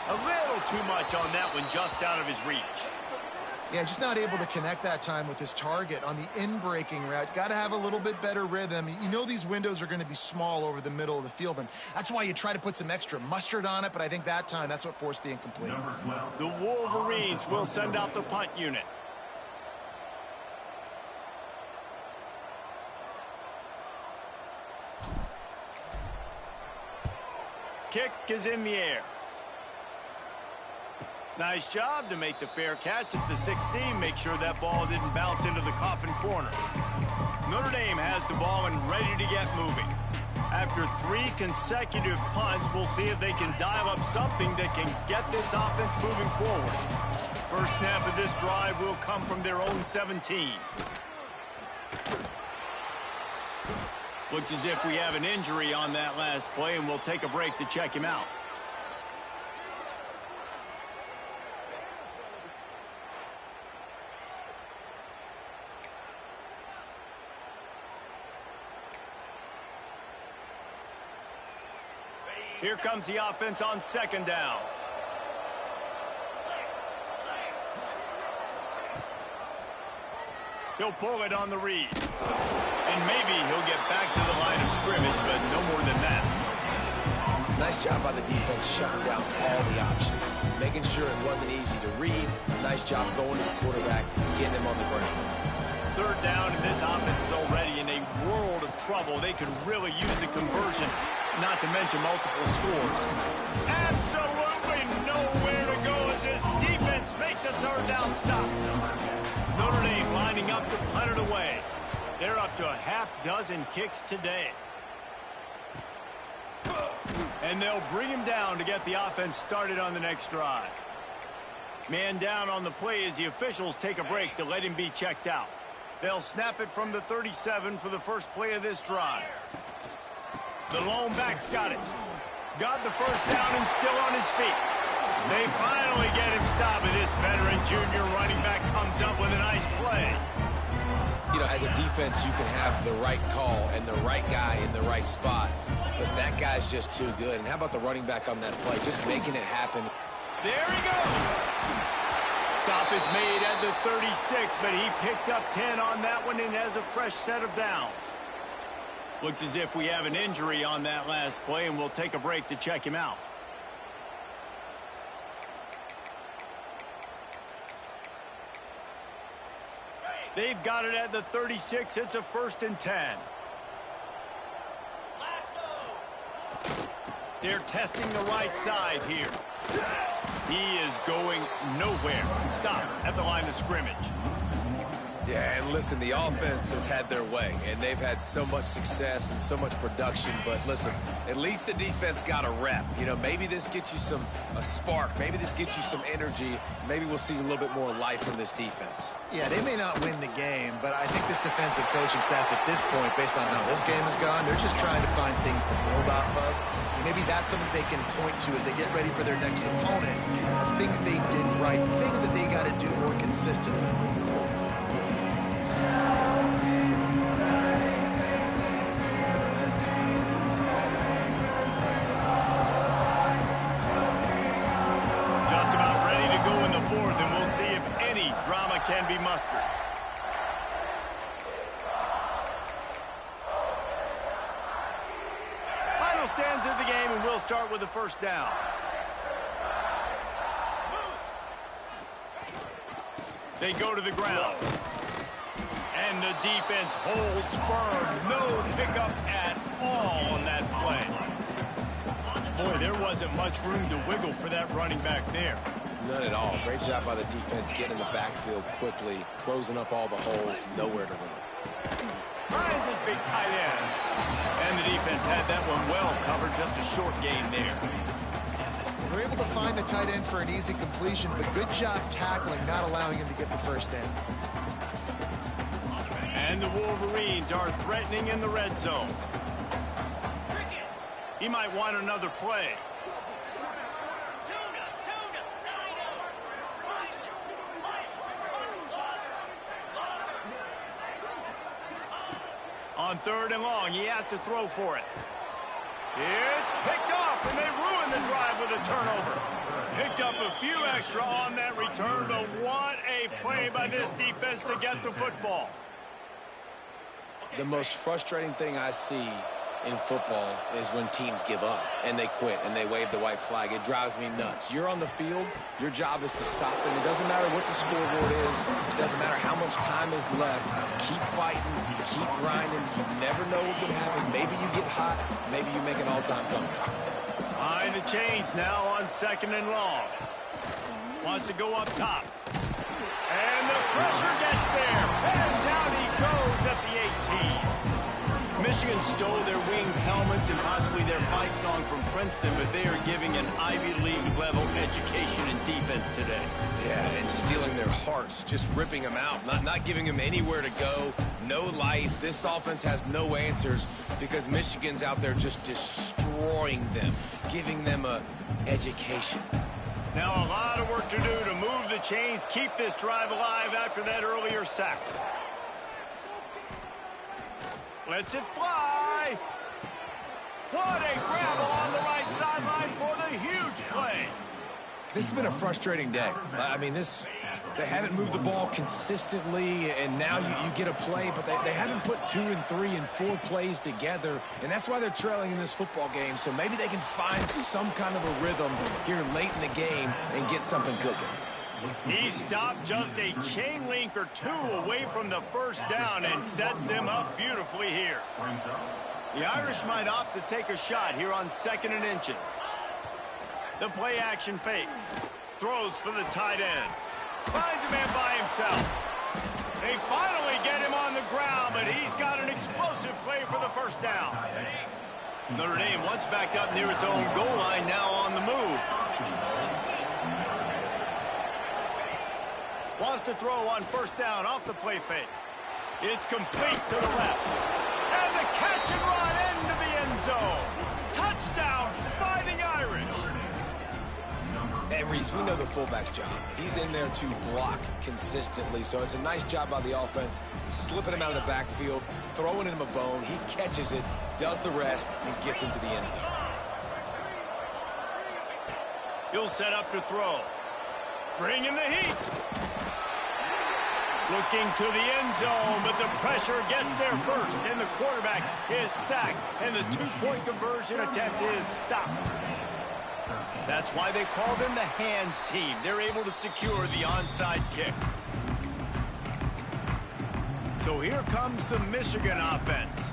A little too much on that one, just out of his reach. Yeah, just not able to connect that time with his target on the in-breaking route. Got to have a little bit better rhythm. You know these windows are going to be small over the middle of the field, and that's why you try to put some extra mustard on it, but I think that time that's what forced the incomplete. The Wolverines will send out the punt unit. Kick is in the air. Nice job to make the fair catch at the 16. Make sure that ball didn't bounce into the coffin corner. Notre Dame has the ball and ready to get moving. After 3 consecutive punts, we'll see if they can dial up something that can get this offense moving forward. First snap of this drive will come from their own 17. Looks as if we have an injury on that last play, and we'll take a break to check him out. Here comes the offense on second down. He'll pull it on the read. And maybe he'll get back to the line of scrimmage, but no more than that. Nice job by the defense shutting down all the options, making sure it wasn't easy to read. Nice job going to the quarterback, getting him on the ground. Third down, and this offense is already in a world of trouble. They could really use a conversion, not to mention multiple scores. Absolutely nowhere to go as this defense makes a third down stop. Notre Dame lining up to punt it away. They're up to a half-dozen kicks today. And they'll bring him down to get the offense started on the next drive. Man down on the play as the officials take a break to let him be checked out. They'll snap it from the 37 for the first play of this drive. The lone back's got it. Got the first down and still on his feet. They finally get him stopped, and this veteran junior running back comes up with a nice play. You know, as a defense, you can have the right call and the right guy in the right spot, but that guy's just too good. And how about the running back on that play, just making it happen? There he goes. Stop is made at the 36, but he picked up 10 on that one and has a fresh set of downs. Looks as if we have an injury on that last play, and we'll take a break to check him out. They've got it at the 36. It's a 1st and 10. They're testing the right side here. He is going nowhere. Stop at the line of scrimmage. Yeah, and listen, the offense has had their way, and they've had so much success and so much production. But listen, at least the defense got a rep. You know, maybe this gets you a spark. Maybe this gets you some energy. Maybe we'll see a little bit more life from this defense. Yeah, they may not win the game, but I think this defensive coaching staff at this point, based on how this game has gone, they're just trying to find things to build off of. Maybe that's something they can point to as they get ready for their next opponent, of things they did right, things that they got to do more consistently moving forward. Just about ready to go in the 4th, and we'll see if any drama can be mustered. Final stands of the game, and we'll start with the first down. They go to the ground. And the defense holds firm. No pickup at all on that play. Boy, there wasn't much room to wiggle for that running back there. None at all. Great job by the defense getting in the backfield quickly, closing up all the holes, nowhere to run. finds his big tight end. And the defense had that one well covered, just a short gain there. They're able to find the tight end for an easy completion, but good job tackling, not allowing him to get the first down. And the Wolverines are threatening in the red zone. He might want another play. On 3rd and long, he has to throw for it. It's picked off, and they ruin the drive with a turnover. Picked up a few extra on that return, but what a play by this defense to get the football. The most frustrating thing I see in football is when teams give up and they quit and they wave the white flag. It drives me nuts. You're on the field. Your job is to stop them. It doesn't matter what the scoreboard is. It doesn't matter how much time is left. Keep fighting. Keep grinding. You never know what can happen. Maybe you get hot. Maybe you make an all-time comeback. Behind the chains now on 2nd and long. Wants to go up top. And the pressure gets there. And down he goes at the 18. Michigan stole their winged helmets and possibly their fight song from Princeton, but they are giving an Ivy League level education in defense today. Yeah, and stealing their hearts, just ripping them out, not giving them anywhere to go, no life. This offense has no answers because Michigan's out there just destroying them, giving them a education. Now a lot of work to do to move the chains, keep this drive alive after that earlier sack. Lets it fly. What a grab on the right sideline for the huge play. This has been a frustrating day. I mean, they haven't moved the ball consistently, and now you get a play, but they haven't put 2 and 3 and 4 plays together, and that's why they're trailing in this football game. So maybe they can find some kind of a rhythm here late in the game and get something cooking. He stopped just a chain link or 2 away from the first down and sets them up beautifully here. The Irish might opt to take a shot here on 2nd and inches. The play action fake. Throws for the tight end. Finds a man by himself. They finally get him on the ground, but he's got an explosive play for the first down. Notre Dame once backed up near its own goal line, now on the move. Wants to throw on first down off the play fake. It's complete to the left. And the catch and run into the end zone. Touchdown, Fighting Irish. And Reese, we know the fullback's job. He's in there to block consistently, so it's a nice job by the offense, slipping him out of the backfield, throwing him a bone. He catches it, does the rest, and gets into the end zone. He'll set up to throw. Bring in the heat. Looking to the end zone, but the pressure gets there first, and the quarterback is sacked, and the 2-point conversion attempt is stopped. That's why they call them the hands team. They're able to secure the onside kick. So here comes the Michigan offense.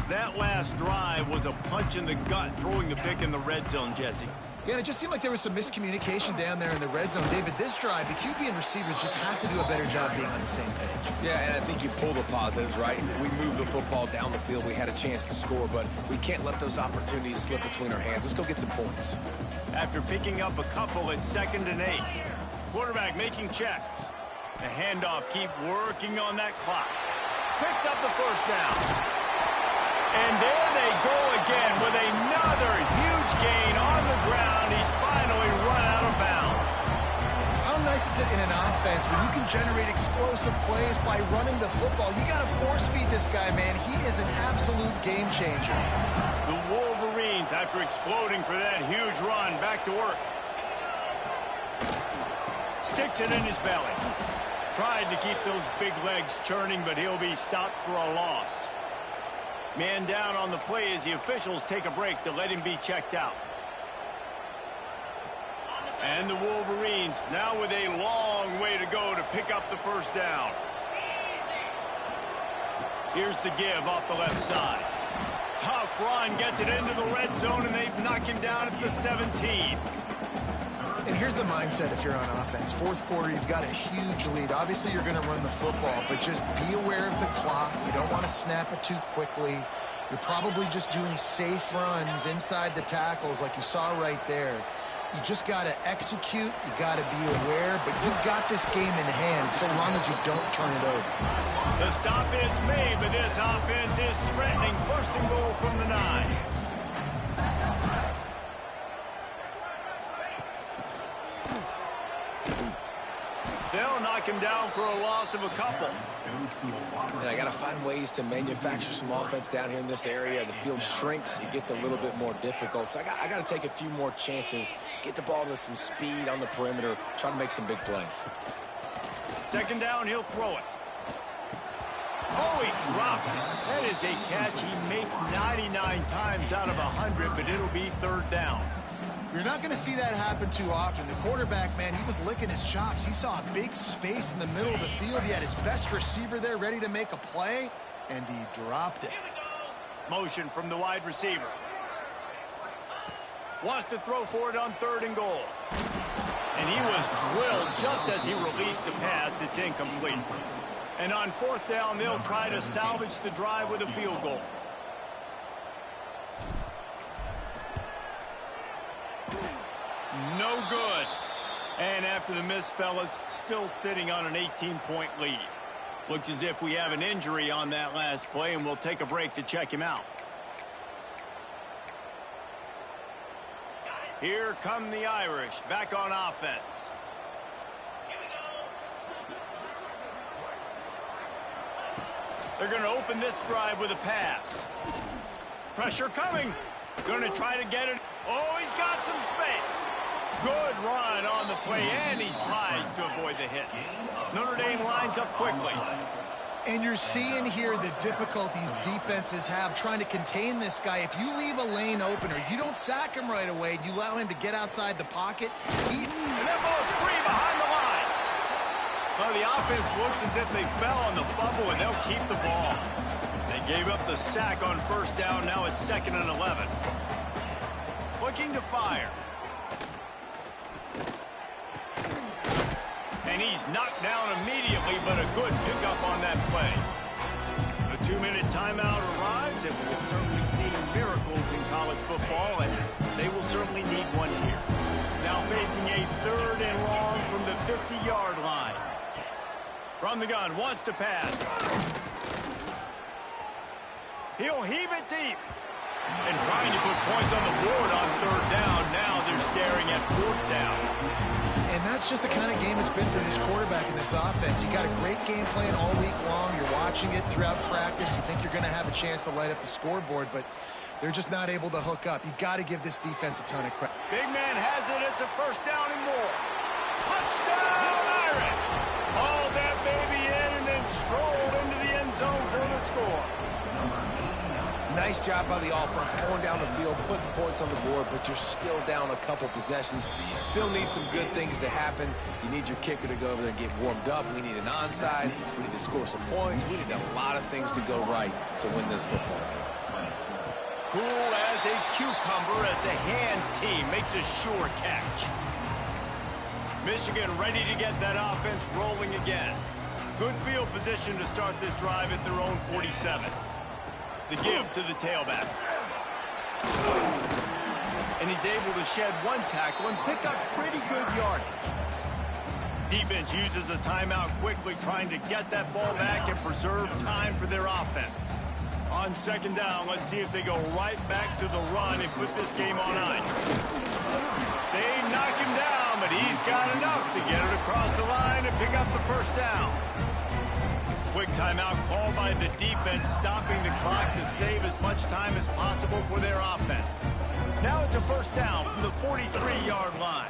That last drive was a punch in the gut, throwing the pick in the red zone, Jesse. Yeah, and it just seemed like there was some miscommunication down there in the red zone. David, this drive, the QB and receivers just have to do a better job being on the same page. Yeah, and I think you pull the positives, right? We moved the football down the field. We had a chance to score, but we can't let those opportunities slip between our hands. Let's go get some points. After picking up a couple at 2nd and 8. Quarterback making checks. The handoff, keep working on that clock. Picks up the first down. And there they go again with another huge gain on the ground. He's finally run out of bounds. How nice is it in an offense when you can generate explosive plays by running the football? You got to force feed this guy, man. He is an absolute game changer. The Wolverines, after exploding for that huge run, back to work. Sticks it in his belly. Tried to keep those big legs churning, but he'll be stopped for a loss. Man down on the play as the officials take a break to let him be checked out. And the Wolverines now with a long way to go to pick up the first down. Here's the give off the left side. Tough run, gets it into the red zone, and they knock him down at the 17. And here's the mindset if you're on offense. Fourth quarter, you've got a huge lead. Obviously, you're going to run the football, but just be aware of the clock. You don't want to snap it too quickly. You're probably just doing safe runs inside the tackles like you saw right there. You just got to execute. You got to be aware, but you've got this game in hand so long as you don't turn it over. The stop is made, but this offense is threatening. First and goal from the 9. They'll knock him down for a loss of a couple. And I got to find ways to manufacture some offense down here in this area. The field shrinks. It gets a little bit more difficult. So I got to take a few more chances, get the ball to some speed on the perimeter, try to make some big plays. Second down, he'll throw it. Oh, he drops it. That is a catch he makes 99 times out of 100, but it'll be third down. You're not going to see that happen too often. The quarterback, man, he was licking his chops. He saw a big space in the middle of the field. He had his best receiver there ready to make a play, and he dropped it. Motion from the wide receiver. Wants to throw for it on third and goal. And he was drilled just as he released the pass. It's incomplete. And on fourth down, they'll try to salvage the drive with a field goal. No good. And after the miss, fellas, still sitting on an 18-point lead. Looks as if we have an injury on that last play, and we'll take a break to check him out. Here come the Irish, back on offense. They're going to open this drive with a pass. Pressure coming. Going to try to get it. Oh, he's got some space. Good run on the play, and he slides to avoid the hit. Notre Dame lines up quickly. And you're seeing here the difficulties defenses have trying to contain this guy. If you leave a lane open or you don't sack him right away, you allow him to get outside the pocket. And that ball's free behind the line. Well, the offense looks as if they fell on the fumble, and they'll keep the ball. They gave up the sack on first down. Now it's 2nd and 11. Looking to fire. And he's knocked down immediately, but a good pickup on that play. A 2-minute timeout arrives, and we've certainly seen miracles in college football, and they will certainly need one here. Now facing a 3rd and long from the 50-yard line. From the gun, wants to pass. He'll heave it deep. And trying to put points on the board on 3rd down. Now they're staring at 4th down. And that's just the kind of game it's been for this quarterback in this offense. You got a great game plan all week long. You're watching it throughout practice. You think you're going to have a chance to light up the scoreboard, but they're just not able to hook up. You got to give this defense a ton of credit. Big man has it. It's a 1st down and more. Touchdown, Irish! Hauled that baby in and then strolled into the end zone for the score. Nice job by the offense going down the field, putting points on the board, but you're still down a couple possessions. You still need some good things to happen. You need your kicker to go over there and get warmed up. We need an onside. We need to score some points. We need a lot of things to go right to win this football game. Cool as a cucumber as the hands team makes a sure catch. Michigan ready to get that offense rolling again. Good field position to start this drive at their own 47. The give to the tailback. And he's able to shed one tackle and pick up pretty good yardage. Defense uses a timeout quickly, trying to get that ball back and preserve time for their offense. On 2nd down, let's see if they go right back to the run and put this game on ice. They knock him down, but he's got enough to get it across the line and pick up the 1st down. Quick timeout called by the defense, stopping the clock to save as much time as possible for their offense. Now it's a 1st down from the 43-yard line.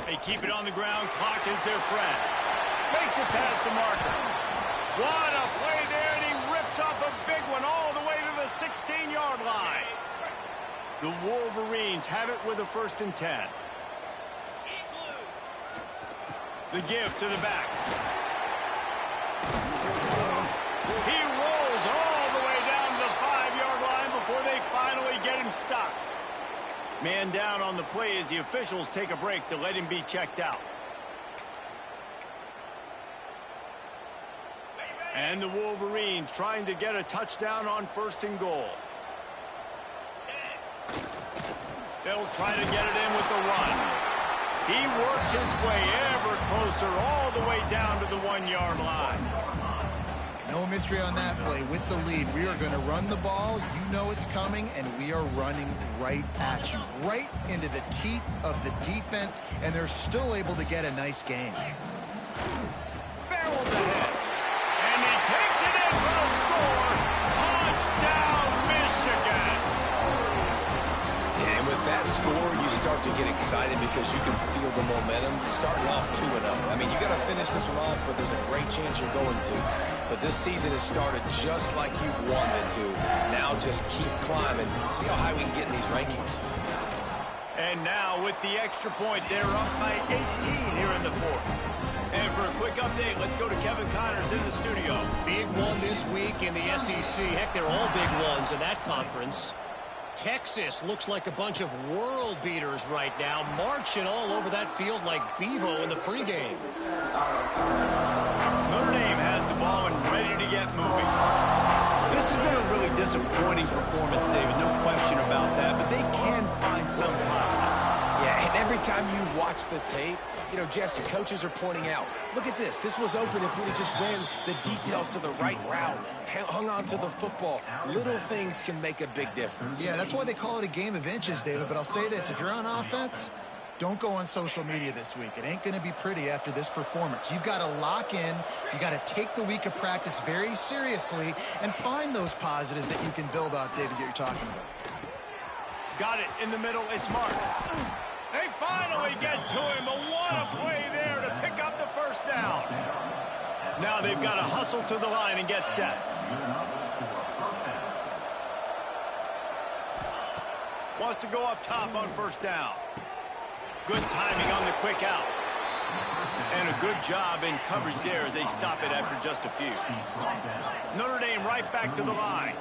They keep it on the ground. Clock is their friend. Makes it past the marker. What a play there, and he rips off a big one all the way to the 16-yard line. The Wolverines have it with a 1st and 10. The give to the back. He rolls all the way down to the 5-yard line before they finally get him stopped. Man down on the play as the officials take a break to let him be checked out. And the Wolverines trying to get a touchdown on 1st and goal. They'll try to get it in with the run. He works his way ever closer all the way down to the 1-yard line. No mystery on that play. With the lead, we are going to run the ball. You know it's coming, and we are running right at you, right into the teeth of the defense, and they're still able to get a nice gain. Barrels ahead. And he takes it in for a score. Touchdown, Michigan. And with that score, you start to get excited because you can feel the momentum starting off 2-0. I mean, you got to finish this one off, but there's a great chance you're going to. But this season has started just like you've wanted it to. Now just keep climbing. See how high we can get in these rankings. And now with the extra point, they're up by 18 here in the 4th. And for a quick update, let's go to Kevin Connors in the studio. Big one this week in the SEC. Heck, they're all big ones in that conference. Texas looks like a bunch of world beaters right now, marching all over that field like Bevo in the pregame. Notre Dame has the ball and ready to get moving. This has been a really disappointing performance, David, no question about that, but they can find some positives. Yeah, and every time you watch the tape, you know, Jesse, coaches are pointing out, look at this. This was open if we'd have just ran the details to the right route, hung on to the football. Little things can make a big difference. Yeah, that's why they call it a game of inches, David. But I'll say this, if you're on offense, don't go on social media this week. It ain't going to be pretty after this performance. You've got to lock in. You got to take the week of practice very seriously and find those positives that you can build off, David, that you're talking about. Got it in the middle. It's Marcus. They finally get to him. What a play there to pick up the 1st down. Now they've got to hustle to the line and get set. Wants to go up top on 1st down. Good timing on the quick out. And a good job in coverage there as they stop it after just a few. Notre Dame right back to the line.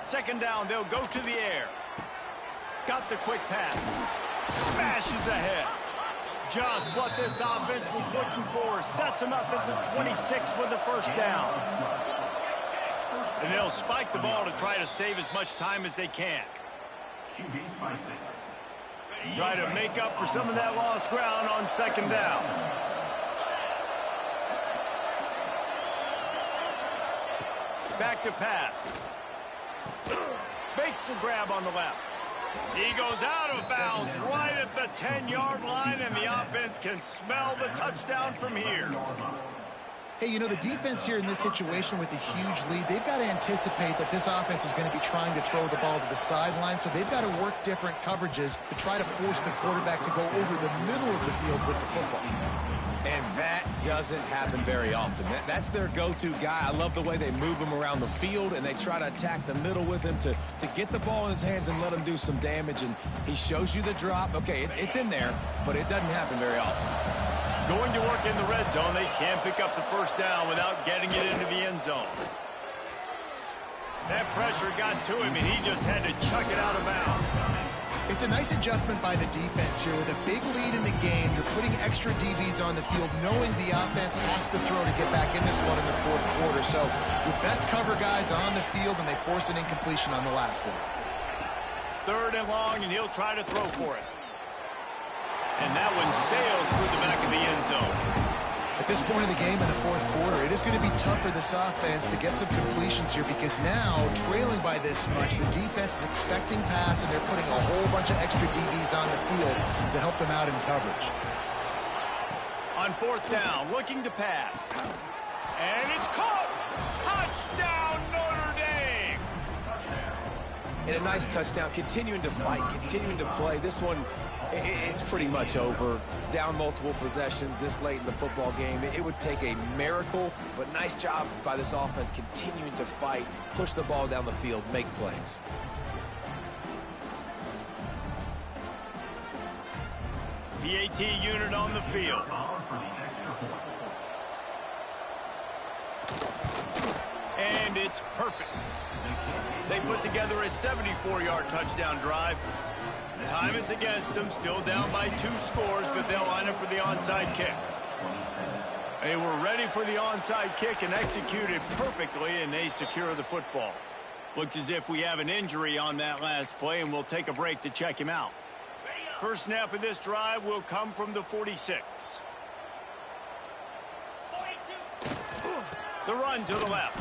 2nd down, they'll go to the air. Got the quick pass. Smashes ahead. Just what this offense was looking for. Sets them up at the 26 with the 1st down. And they'll spike the ball to try to save as much time as they can. Try to make up for some of that lost ground on 2nd down. Back to pass. Makes the grab on the left. He goes out of bounds right at the 10-yard line, and the offense can smell the touchdown from here. Hey, you know, the defense here in this situation with a huge lead, they've got to anticipate that this offense is going to be trying to throw the ball to the sideline, so they've got to work different coverages to try to force the quarterback to go over the middle of the field with the football. And that doesn't happen very often. That's their go-to guy. I love the way they move him around the field, and they try to attack the middle with him to get the ball in his hands and let him do some damage. And he shows you the drop. Okay, it's in there, but it doesn't happen very often. Going to work in the red zone. They can't pick up the 1st down without getting it into the end zone. That pressure got to him, and he just had to chuck it out of bounds. It's a nice adjustment by the defense here. With a big lead in the game, you're putting extra DBs on the field, knowing the offense has to throw to get back in this one in the 4th quarter. So your best cover guys on the field, and they force an incompletion on the last one. 3rd and long, and he'll try to throw for it. And that one sails through the back of the end zone. At this point in the game in the 4th quarter, it is going to be tough for this offense to get some completions here because now, trailing by this much, the defense is expecting pass, and they're putting a whole bunch of extra DBs on the field to help them out in coverage. On 4th down, looking to pass. And it's caught! Touchdown, Notre Dame! And a nice touchdown, continuing to fight, continuing to play. This one, it's pretty much over. Down multiple possessions this late in the football game. It would take a miracle, but nice job by this offense continuing to fight, push the ball down the field, make plays. PAT unit on the field. And it's perfect. They put together a 74-yard touchdown drive. Time is against them, still down by 2 scores, but they'll line up for the onside kick. They were ready for the onside kick and executed perfectly, and they secure the football. Looks as if we have an injury on that last play, and we'll take a break to check him out. First snap of this drive will come from the 46. The run to the left.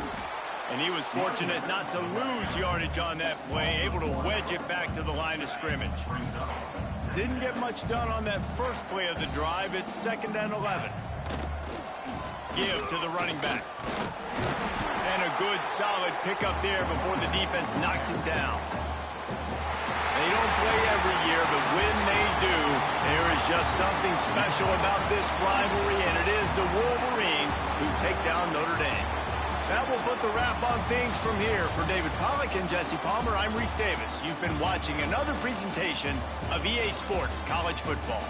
And he was fortunate not to lose yardage on that play, able to wedge it back to the line of scrimmage. Didn't get much done on that first play of the drive. It's 2nd and 11. Give to the running back. And a good, solid pickup there before the defense knocks him down. They don't play every year, but when they do, there is just something special about this rivalry, and it is the Wolverines who take down Notre Dame. That will put the wrap on things from here. For David Pollack and Jesse Palmer, I'm Reese Davis. You've been watching another presentation of EA Sports College Football.